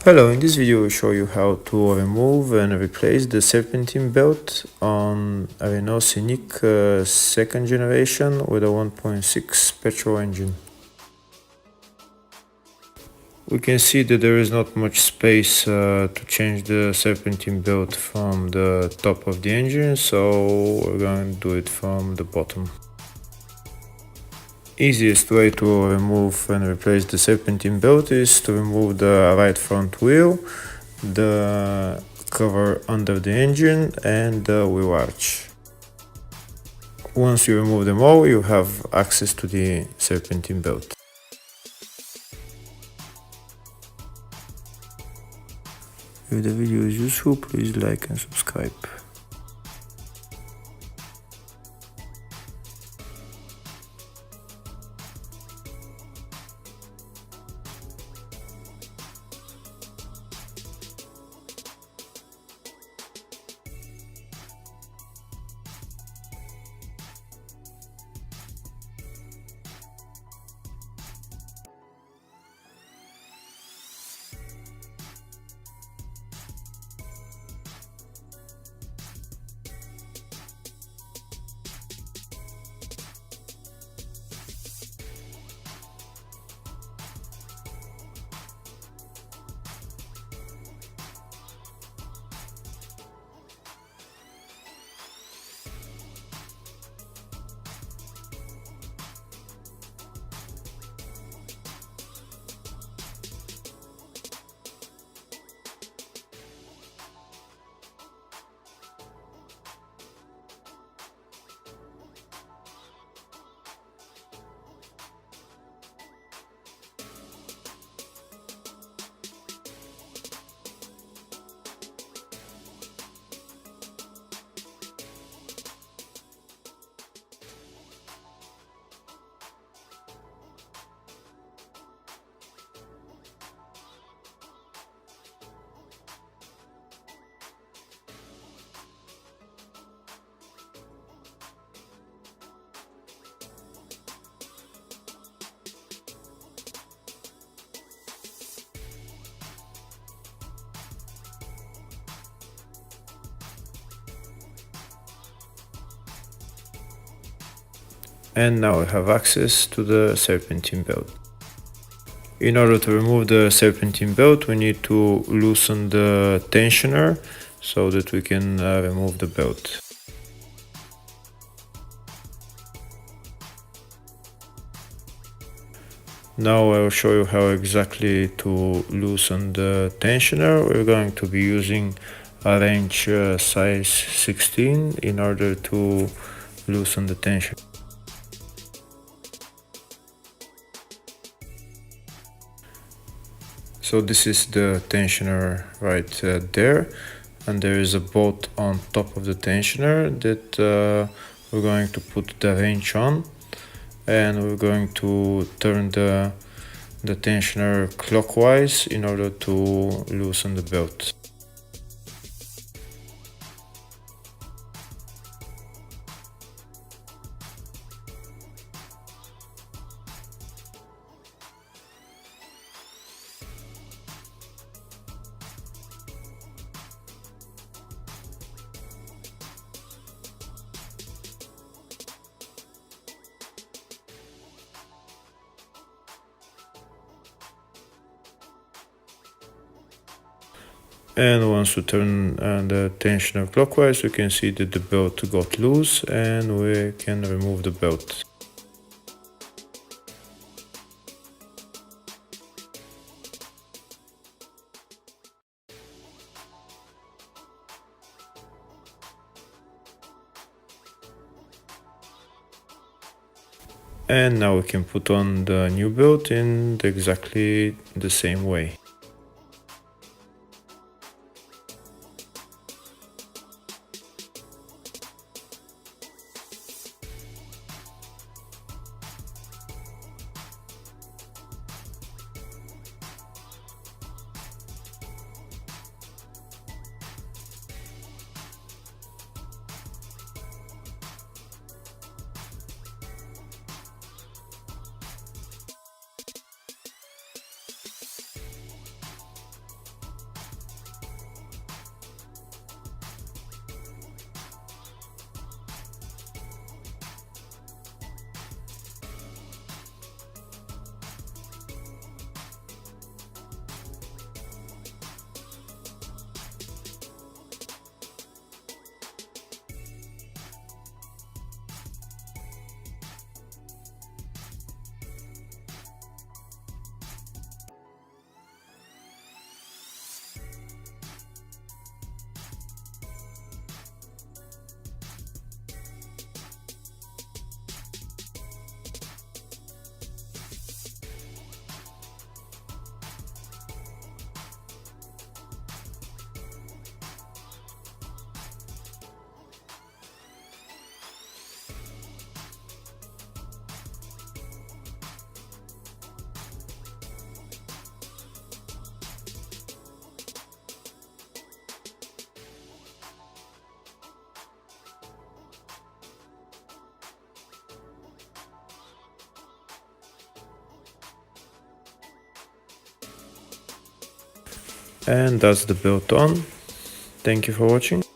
Hello, in this video we'll show you how to remove and replace the serpentine belt on a Renault Scenic second generation with a 1.6 petrol engine. We can see that there is not much space to change the serpentine belt from the top of the engine, so we're going to do it from the bottom. Easiest way to remove and replace the serpentine belt is to remove the right front wheel, the cover under the engine and the wheel arch. Once you remove them all, you have access to the serpentine belt. If the video is useful, please like and subscribe. And now we have access to the serpentine belt. In order to remove the serpentine belt, we need to loosen the tensioner so that we can remove the belt. Now I will show you how exactly to loosen the tensioner. We're going to be using a wrench size 16 in order to loosen the tension. So this is the tensioner right there, and there is a bolt on top of the tensioner that we're going to put the wrench on, and we're going to turn the tensioner clockwise in order to loosen the belt. And once we turn the tensioner clockwise, we can see that the belt got loose and we can remove the belt. And now we can put on the new belt in exactly the same way. And that's the build on. Thank you for watching.